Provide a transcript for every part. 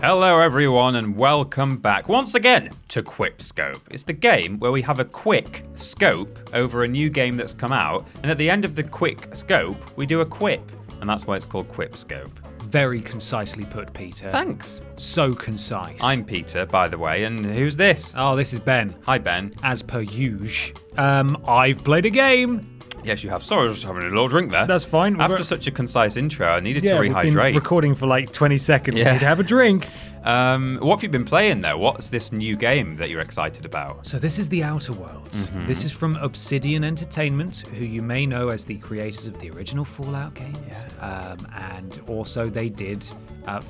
Hello everyone and welcome back once again to QuipScope. It's the game where we have a quick scope over a new game that's come out, and at the end of the quick scope we do a quip, and that's why it's called QuipScope. Very concisely put, Peter. Thanks. So concise. I'm Peter, by the way, and who's this? Oh, this is Ben. Hi Ben. As per usual. I've played a game. Yes, you have. Sorry, I was just having a little drink there. That's fine. After such a concise intro, I needed to rehydrate. We've been recording for like 20 seconds. Yeah. Need to have a drink. What have you been playing though? What's this new game that you're excited about? So this is The Outer Worlds. Mm-hmm. This is from Obsidian Entertainment, who you may know as the creators of the original Fallout games. Yeah. And also they did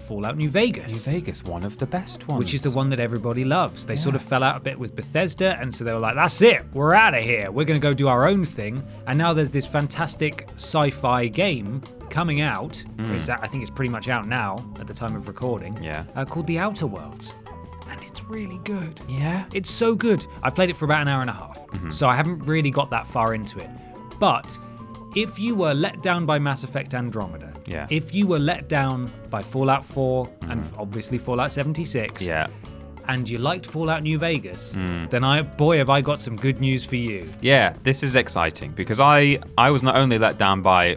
Fallout New Vegas. New Vegas, one of the best ones. Which is the one that everybody loves. They sort of fell out a bit with Bethesda, and so they were like, that's it, we're out of here. We're going to go do our own thing. And now there's this fantastic sci-fi game coming out. I think it's pretty much out now at the time of recording. Yeah. Called The Outer Worlds. And it's really good. Yeah? It's so good. I've played it for about an hour and a half. Mm-hmm. So I haven't really got that far into it. But if you were let down by Mass Effect Andromeda, if you were let down by Fallout 4 and obviously Fallout 76, and you liked Fallout New Vegas, then have I got some good news for you. Yeah, this is exciting because I was not only let down by,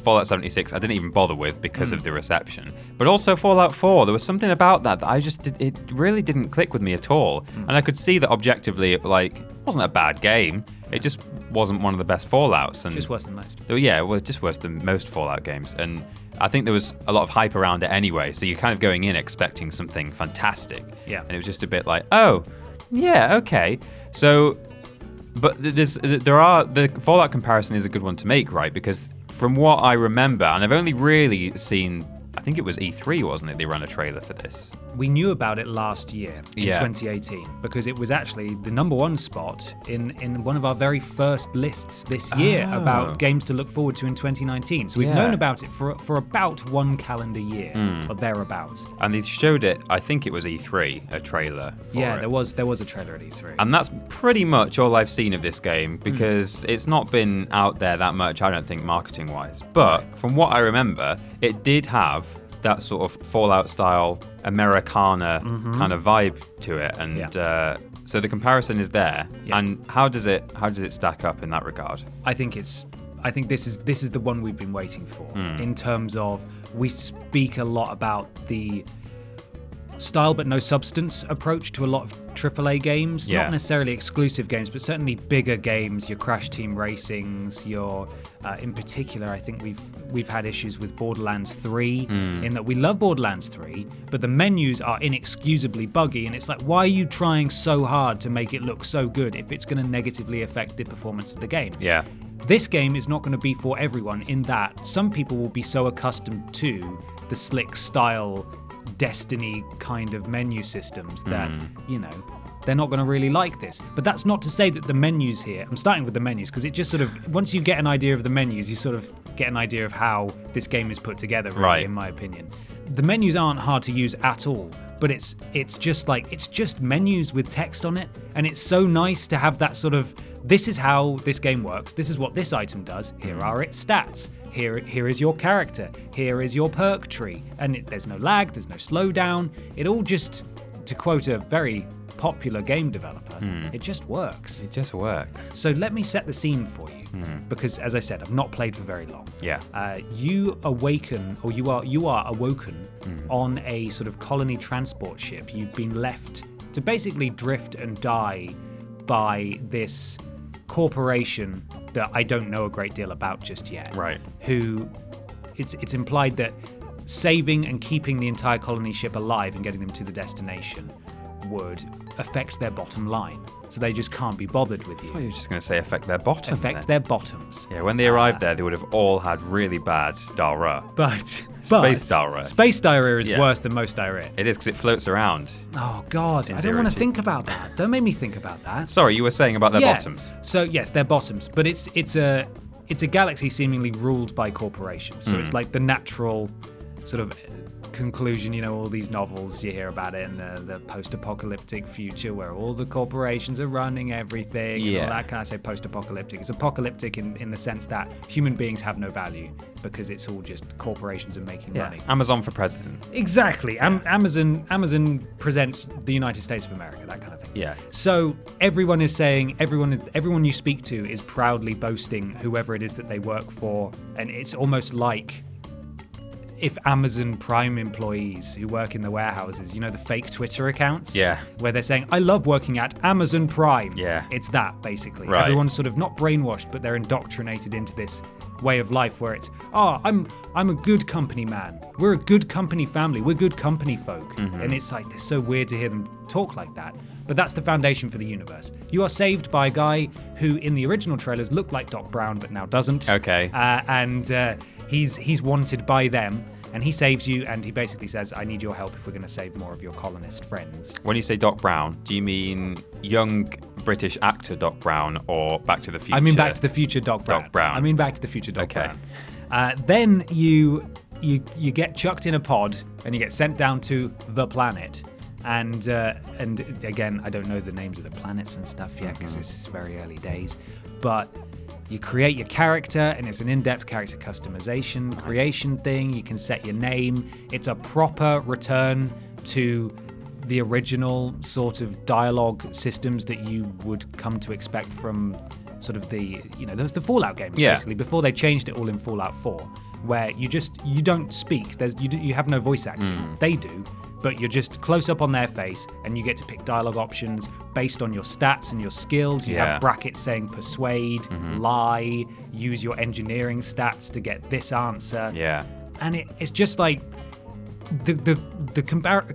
Fallout 76 I didn't even bother with because of the reception, but also Fallout 4, there was something about that it really didn't click with me at all. And I could see that objectively it wasn't a bad game, it just wasn't one of the best Fallouts. And just worse than most. Yeah, it was just worse than most Fallout games. And I think there was a lot of hype around it anyway, so you're kind of going in expecting something fantastic. Yeah. And it was just a bit like, oh, yeah, okay. So, but the Fallout comparison is a good one to make, right? Because from what I remember, and I've only really seen, I think it was E3, wasn't it? They ran a trailer for this. We knew about it last year in 2018 because it was actually the number one spot in one of our very first lists this year about games to look forward to in 2019. So we've known about it for about one calendar year or thereabouts. And they showed it, I think it was E3, a trailer for it. There was a trailer at E3. And that's pretty much all I've seen of this game because it's not been out there that much, I don't think, marketing-wise. But from what I remember, it did have that sort of Fallout style Americana kind of vibe to it, and so the comparison is there. And how does it stack up in that regard? I think this is the one we've been waiting for in terms of, we speak a lot about the style but no substance approach to a lot of AAA games, not necessarily exclusive games, but certainly bigger games, your Crash Team Racings, your in particular, I think we've had issues with Borderlands 3 in that we love Borderlands 3, but the menus are inexcusably buggy, and it's like, why are you trying so hard to make it look so good if it's going to negatively affect the performance of the game? Yeah. This game is not going to be for everyone in that some people will be so accustomed to the slick style Destiny kind of menu systems that, they're not going to really like this. But that's not to say that the menus here, I'm starting with the menus because it just sort of, once you get an idea of the menus, you sort of get an idea of how this game is put together, really, in my opinion. The menus aren't hard to use at all, but it's just menus with text on it, and it's so nice to have that sort of, this is how this game works, this is what this item does, here are its stats, here is your character, here is your perk tree, and there's no lag, there's no slowdown, it all just, to quote a very popular game developer, it just works. It just works. So let me set the scene for you, because as I said, I've not played for very long. Yeah. You are awoken on a sort of colony transport ship. You've been left to basically drift and die by this corporation that I don't know a great deal about just yet. Right. Who, it's implied that saving and keeping the entire colony ship alive and getting them to the destination would affect their bottom line. So they just can't be bothered with you. I thought you were just going to say affect their bottom. Affect their bottoms. Yeah, when they arrived there, they would have all had really bad diarrhea. Space diarrhea. Space diarrhea is worse than most diarrhea. It is because it floats around. Oh, God. I don't want to think about that. Don't make me think about that. Sorry, you were saying about their bottoms. So, yes, their bottoms. But it's it's a galaxy seemingly ruled by corporations. So it's like the natural sort of conclusion, all these novels you hear about it in the post-apocalyptic future where all the corporations are running everything and all that. Can I say post-apocalyptic? It's apocalyptic in the sense that human beings have no value because it's all just corporations and making money. Amazon for president. Exactly. Amazon presents the United States of America, that kind of thing. Yeah. So everyone is saying, everyone you speak to is proudly boasting whoever it is that they work for, and it's almost like if Amazon Prime employees who work in the warehouses, the fake Twitter accounts? Yeah. Where they're saying, I love working at Amazon Prime. Yeah. It's that, basically. Right. Everyone's sort of not brainwashed, but they're indoctrinated into this way of life where it's, I'm a good company man. We're a good company family. We're good company folk. And it's like, it's so weird to hear them talk like that. But that's the foundation for the universe. You are saved by a guy who in the original trailers looked like Doc Brown, but now doesn't. Okay. He's wanted by them, and he saves you, and he basically says, I need your help if we're going to save more of your colonist friends. When you say Doc Brown, do you mean young British actor Doc Brown or Back to the Future? I mean Back to the Future Doc Brown. Doc Brown. I mean Back to the Future Doc Brown. Then you get chucked in a pod, and you get sent down to the planet. And again, I don't know the names of the planets and stuff yet because this is very early days. But you create your character, and it's an in-depth character customization, creation thing. You can set your name. It's a proper return to the original sort of dialogue systems that you would come to expect from sort of the Fallout games, basically, before they changed it all in Fallout 4, where you don't speak. You have no voice acting. They do. But you're just close up on their face, and you get to pick dialogue options based on your stats and your skills. You have brackets saying persuade, lie, use your engineering stats to get this answer. Yeah. And it's just like the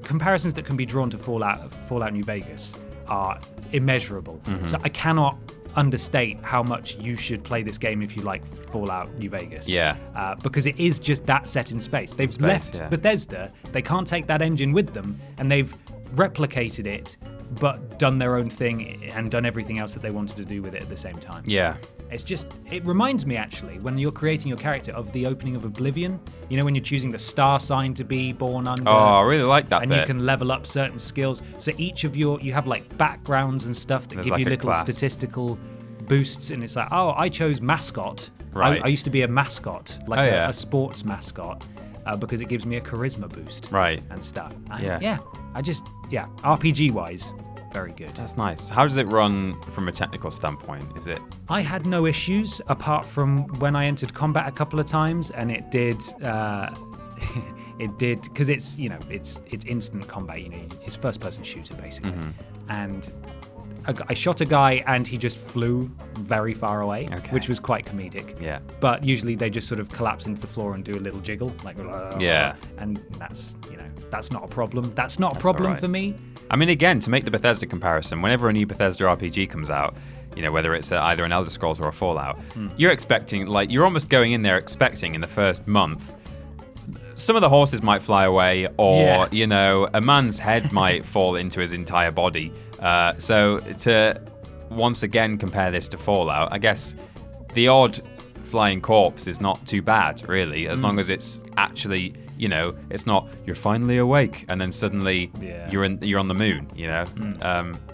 comparisons that can be drawn to Fallout New Vegas are immeasurable. So I cannot understate how much you should play this game if you like Fallout New Vegas. Yeah. Because it is just that set in space. They've left Bethesda. They can't take that engine with them, and they've replicated it, but done their own thing and done everything else that they wanted to do with it at the same time. Yeah. It reminds me, actually, when you're creating your character, of the opening of Oblivion. When you're choosing the star sign to be born under. Oh, I really like that bit. And you can level up certain skills. So each of you have like backgrounds and stuff that give you little statistical boosts. And it's like, oh, I chose mascot. Right. I used to be a mascot, like a sports mascot, because it gives me a charisma boost. Right. And stuff. RPG-wise. Very good. That's nice. How does it run from a technical standpoint? Is it? I had no issues apart from when I entered combat a couple of times, and it did. It did because it's instant combat. It's first-person shooter basically, and I shot a guy and he just flew very far away, which was quite comedic. Yeah. But usually they just sort of collapse into the floor and do a little jiggle, like and that's not a problem. That's not a problem for me. I mean, again, to make the Bethesda comparison, whenever a new Bethesda RPG comes out, whether it's either an Elder Scrolls or a Fallout, you're expecting, you're almost going in there expecting in the first month, some of the horses might fly away, or, a man's head might fall into his entire body. So to once again compare this to Fallout, I guess the odd flying corpse is not too bad, really, as long as it's actually... it's not you're finally awake and then suddenly you're on the moon.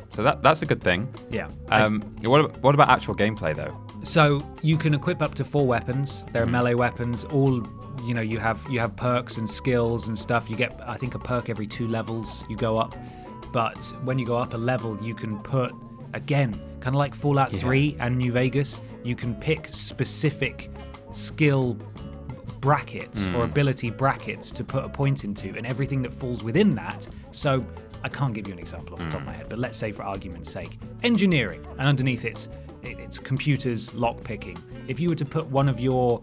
So that's a good thing. Yeah. What about actual gameplay though? So you can equip up to 4 weapons. They're melee weapons. All you have perks and skills and stuff. You get, I think, a perk every 2 levels you go up. But when you go up a level, you can put, again, kind of like Fallout 3 and New Vegas, you can pick specific skill brackets or ability brackets to put a point into, and everything that falls within that. So I can't give you an example off the top of my head, but let's say for argument's sake, engineering, and underneath it's computers, lock picking. If you were to put one of your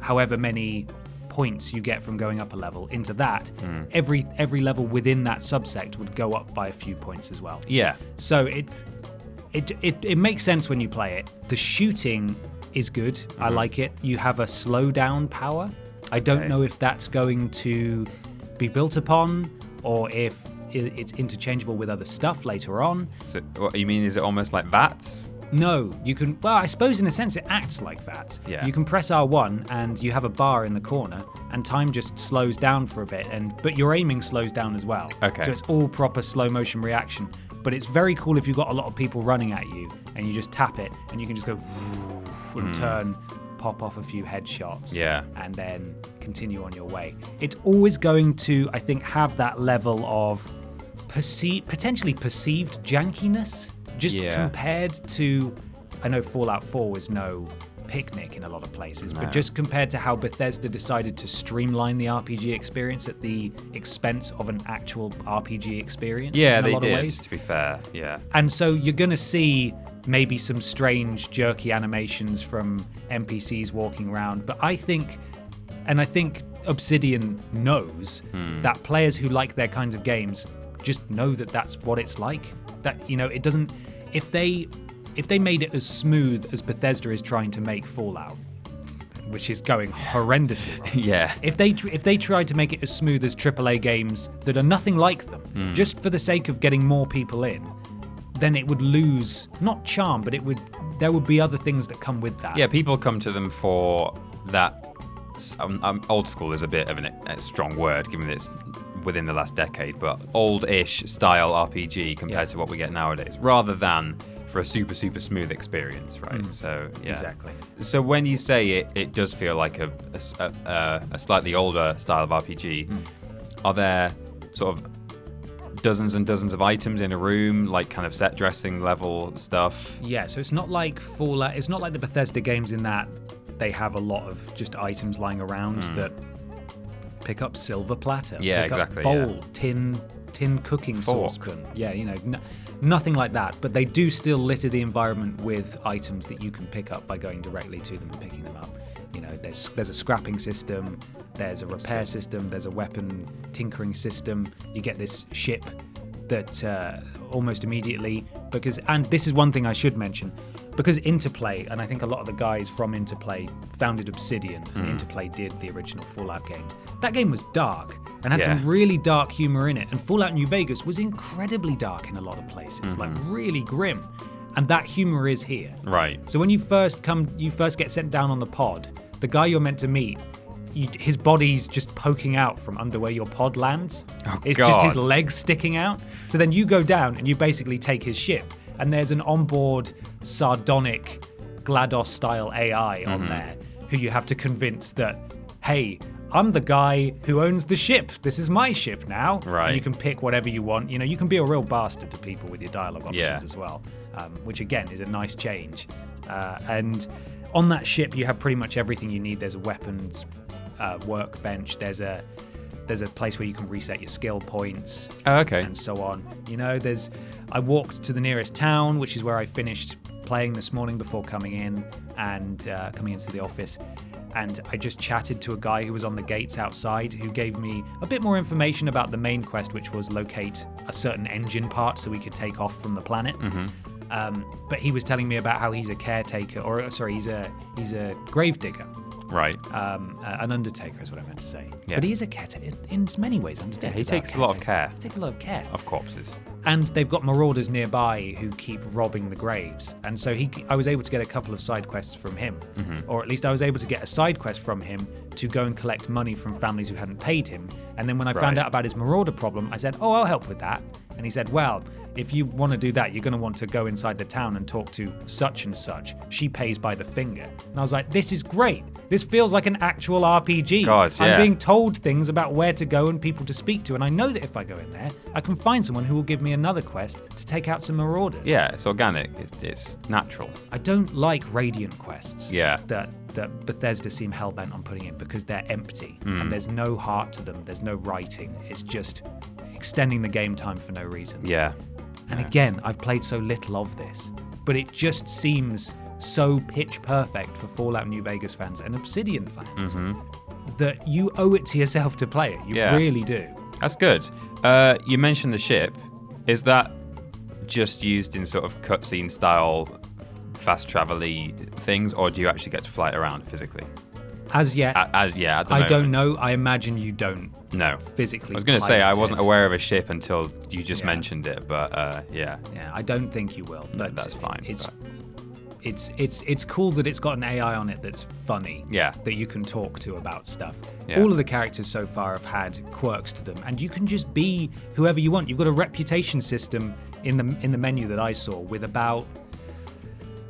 however many points you get from going up a level into that, every level within that subsect would go up by a few points as well. Yeah. So it makes sense when you play it. The shooting is good. I like it. You have a slowdown power. I don't know if that's going to be built upon or if it's interchangeable with other stuff later on. So what you mean, is it almost like VATS? No, you can. Well, I suppose in a sense it acts like that. Yeah. You can press R1 and you have a bar in the corner, and time just slows down for a bit, but your aiming slows down as well. Okay. So it's all proper slow motion reaction. But it's very cool if you've got a lot of people running at you, and you just tap it, and you can just go and turn, pop off a few headshots, and then continue on your way. It's always going to, I think, have that level of potentially perceived jankiness. Just compared to, I know Fallout 4 was no picnic in a lot of places, but just compared to how Bethesda decided to streamline the RPG experience at the expense of an actual RPG experience. Yeah, in a they lot did, of ways. to be fair, yeah. And so you're going to see maybe some strange, jerky animations from NPCs walking around, but I think Obsidian knows that players who like their kinds of games just know that that's what it's like. That, it doesn't. If they made it as smooth as Bethesda is trying to make Fallout, which is going horrendously wrong. Yeah. If they tried to make it as smooth as AAA games that are nothing like them, just for the sake of getting more people in, then it would lose not charm, but there would be other things that come with that. Yeah, people come to them for that. Old school is a bit of a strong word, given that it's within the last decade, but old-ish style RPG compared to what we get nowadays, rather than for a super, super smooth experience, right? So, yeah. Exactly. So when you say it does feel like a slightly older style of RPG, are there sort of dozens and dozens of items in a room, like kind of set dressing level stuff? Yeah, so it's not like Fallout, it's not like the Bethesda games in that they have a lot of just items lying around that pick up silver platter, pick up bowl, tin cooking saucepan. Yeah, nothing like that. But they do still litter the environment with items that you can pick up by going directly to them and picking them up. There's a scrapping system, there's a repair system, there's a weapon tinkering system. You get this ship that almost immediately, and this is one thing I should mention, because Interplay, and I think a lot of the guys from Interplay founded Obsidian, and Interplay did the original Fallout games. That game was dark and had some really dark humor in it, and Fallout New Vegas was incredibly dark in a lot of places, like really grim, and that humor is here. Right. So when you first get sent down on the pod, the guy you're meant to meet, his body's just poking out from under where your pod lands. It's just his legs sticking out. So then you go down and you basically take his ship. And there's an onboard sardonic GLaDOS-style AI on there who you have to convince that, hey, I'm the guy who owns the ship. This is my ship now. Right. And you can pick whatever you want. You can be a real bastard to people with your dialogue options as well, which again is a nice change. And on that ship, you have pretty much everything you need. There's a weapons workbench. There's a place where you can reset your skill points. Oh, okay. And so on. I walked to the nearest town, which is where I finished playing this morning before coming in and coming into the office. And I just chatted to a guy who was on the gates outside, who gave me a bit more information about the main quest, which was locate a certain engine part so we could take off from the planet. But he was telling me about how he's a caretaker, he's a gravedigger. Right. An undertaker is what I meant to say. Yeah. But he is a caretaker. In many ways, undertaker. Yeah, he takes a lot of care. He takes a lot of care. Of corpses. And they've got marauders nearby who keep robbing the graves. And so I was able to get a couple of side quests from him. Or at least I was able to get a side quest from him to go and collect money from families who hadn't paid him. And then when I found out about his marauder problem, I said, I'll help with that. And he said, well, if you want to do that, you're going to want to go inside the town and talk to such and such. She pays by the finger. And I was like, this is great. This feels like an actual RPG. God, yeah. I'm being told things about where to go and people to speak to. And I know that if I go in there, I can find someone who will give me another quest to take out some marauders. Yeah, it's organic. It's natural. I don't like Radiant quests that Bethesda seem hell-bent on putting in because they're empty and there's no heart to them. There's no writing. It's just extending the game time for no reason. Yeah. And again, I've played so little of this, but it just seems so pitch perfect for Fallout New Vegas fans and Obsidian fans that you owe it to yourself to play it. You really do. That's good. You mentioned the ship. Is that just used in sort of cutscene style, fast travel-y things, or do you actually get to fly it around physically? As yet, at the moment. I don't know. I imagine you don't. No. Physically. I was going to say I wasn't aware of a ship until you just mentioned it, but yeah. Yeah, I don't think you will. But that's fine. it's cool that it's got an AI on it that's funny. Yeah. That you can talk to about stuff. Yeah. All of the characters so far have had quirks to them, and you can just be whoever you want. You've got a reputation system in the menu that I saw with about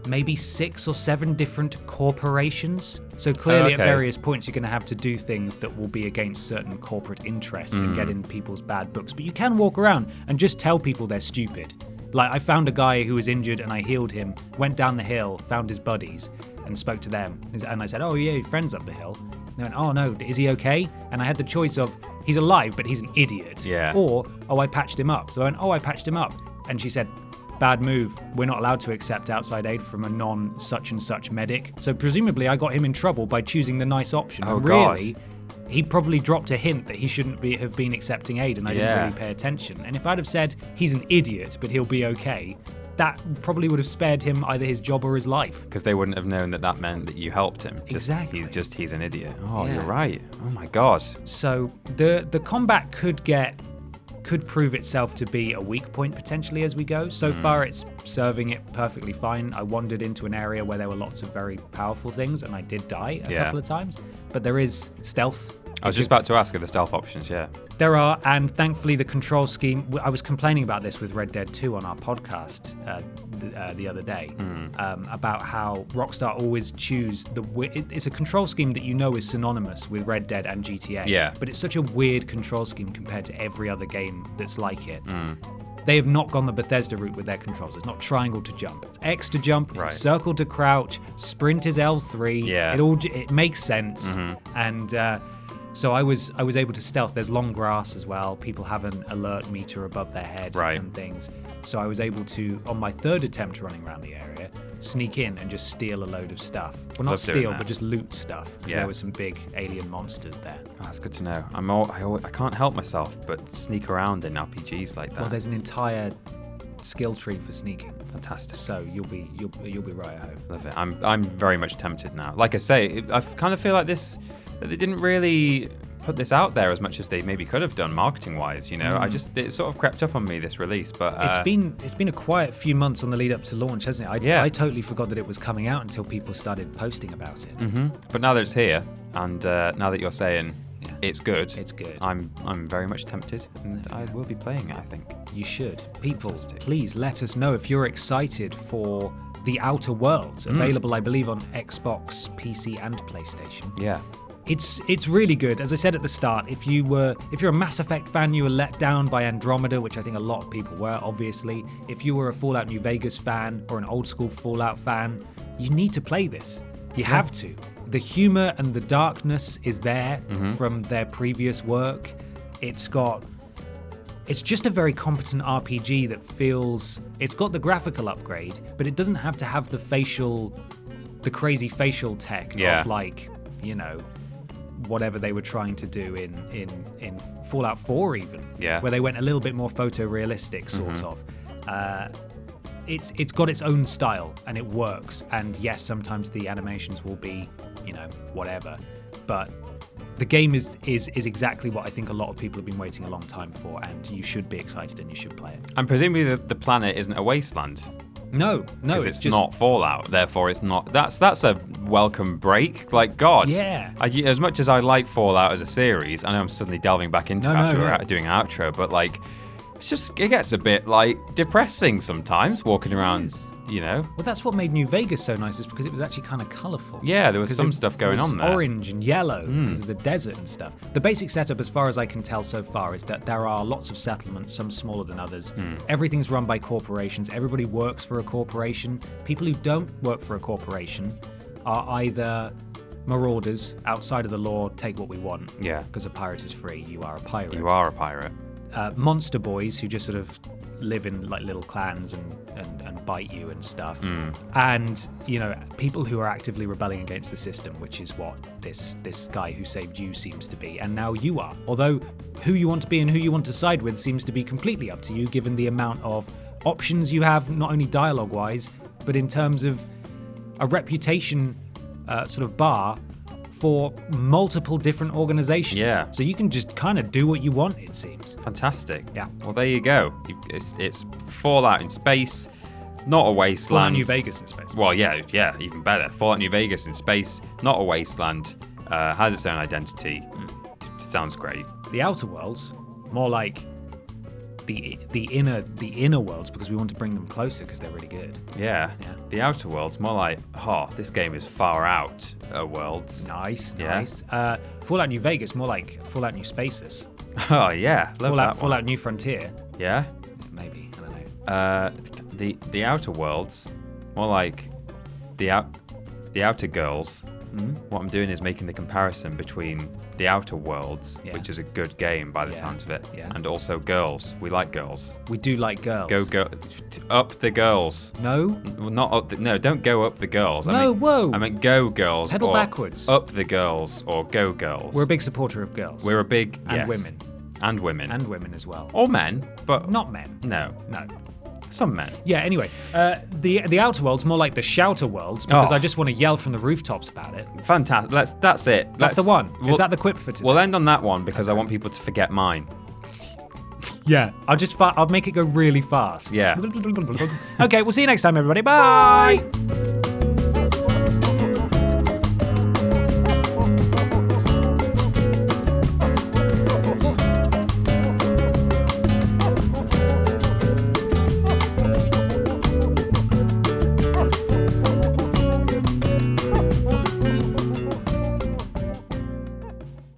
maybe 6 or 7 different corporations. So clearly at various points you're going to have to do things that will be against certain corporate interests and get in people's bad books. But you can walk around and just tell people they're stupid. Like, I found a guy who was injured and I healed him, went down the hill, found his buddies and spoke to them. And I said, oh yeah, your friend's up the hill. And they went, oh no, is he okay? And I had the choice of, he's alive, but he's an idiot. Yeah. Or, oh, I patched him up. So I went, oh, I patched him up. And she said, bad move. We're not allowed to accept outside aid from a non-such and such medic. So presumably I got him in trouble by choosing the nice option. Oh, and really, he probably dropped a hint that he shouldn't have been accepting aid, and I didn't really pay attention. And if I'd have said, he's an idiot, but he'll be okay, that probably would have spared him either his job or his life. Because they wouldn't have known that meant that you helped him. Exactly. He's an idiot. Oh, yeah. You're right. Oh my God. So the combat could prove itself to be a weak point potentially as we go. So far it's serving it perfectly fine. I wandered into an area where there were lots of very powerful things and I did die a couple of times, but there is stealth. I was just about to ask, are the stealth options, There are, and thankfully the control scheme, I was complaining about this with Red Dead 2 on our podcast the other day, about how Rockstar always choose it's a control scheme that you know is synonymous with Red Dead and GTA, but it's such a weird control scheme compared to every other game that's like it. They have not gone the Bethesda route with their controls. It's not triangle to jump, it's X to jump, it's circle to crouch, sprint is L3, it makes sense, and so I was able to stealth. There's long grass as well. People have an alert meter above their head and things. So I was able to, on my third attempt running around the area, sneak in and just steal a load of stuff. Well, not steal, but just loot stuff. Because there were some big alien monsters there. Oh, that's good to know. I can't help myself but sneak around in RPGs like that. Well, there's an entire skill tree for sneaking. Fantastic. So you'll be right at home. Love it. I'm very much tempted now. Like I say, I kind of feel like they didn't really put this out there as much as they maybe could have done marketing-wise. It sort of crept up on me, this release. But it's been a quiet few months on the lead up to launch, hasn't it? I totally forgot that it was coming out until people started posting about it. But now that it's here, and now that you're saying it's good, I'm very much tempted, and I will be playing it. I think you should. People, please let us know if you're excited for The Outer Worlds, available, I believe, on Xbox, PC, and PlayStation. Yeah. It's really good. As I said at the start, if you're a Mass Effect fan, you were let down by Andromeda, which I think a lot of people were, obviously. If you were a Fallout New Vegas fan or an old school Fallout fan, you need to play this. You have to. The humor and the darkness is there from their previous work. It's just a very competent RPG that it's got the graphical upgrade, but it doesn't have to have the crazy facial tech of whatever they were trying to do in Fallout 4 even, where they went a little bit more photorealistic sort of. It's got its own style and it works, and yes, sometimes the animations will be, whatever, but the game is exactly what I think a lot of people have been waiting a long time for, and you should be excited and you should play it. And presumably the planet isn't a wasteland. No, it's just not Fallout. Therefore, it's not. That's a welcome break. Like, God, as much as I like Fallout as a series, I know I'm suddenly delving back into after doing an outro, but like, it gets a bit like depressing sometimes walking around. Well, that's what made New Vegas so nice, is because it was actually kind of colourful. Yeah, there was some stuff going on there. Orange and yellow because of the desert and stuff. The basic setup, as far as I can tell so far, is that there are lots of settlements, some smaller than others. Everything's run by corporations. Everybody works for a corporation. People who don't work for a corporation are either marauders, outside of the law, take what we want. Yeah. Because a pirate is free. You are a pirate. You are a pirate. Monster boys who just sort of live in like little clans and bite you and stuff, and people who are actively rebelling against the system, which is what this guy who saved you seems to be, and now you are. Although who you want to be and who you want to side with seems to be completely up to you, given the amount of options you have, not only dialogue wise, but in terms of a reputation sort of bar for multiple different organizations. Yeah. So you can just kind of do what you want, it seems. Fantastic. Yeah. Well, there you go. It's Fallout in space. not a wasteland. Fallout New Vegas in space. Well, yeah, even better. Fallout New Vegas in space, not a wasteland, has its own identity. Sounds great. The Outer Worlds, more like the inner worlds, because we want to bring them closer because they're really good. Yeah. The Outer Worlds, more like, this game is far out worlds. Nice. Fallout New Vegas, more like Fallout New Spaces. Oh yeah, love that one. Fallout New Frontier. Yeah. Maybe, I don't know. The Outer Worlds, more like the Outer Girls. What I'm doing is making the comparison between the Outer Worlds, which is a good game by the sounds of it, and also girls. We like girls. We do like girls. Go up the girls. No, not up. No, don't go up the girls. Whoa. I meant go girls. Pedal backwards. Up the girls or go girls. We're a big supporter of girls. We're a big women. And women. And women as well. Or men, but not men. No. Some men. Yeah, anyway, the Outer Worlds, more like the Shouter Worlds, because I just want to yell from the rooftops about it. Fantastic. That's it. That's the one. Is that the quip for today? We'll end on that one because I want people to forget mine. Yeah, I'll make it go really fast. Yeah. Okay, we'll see you next time, everybody. Bye.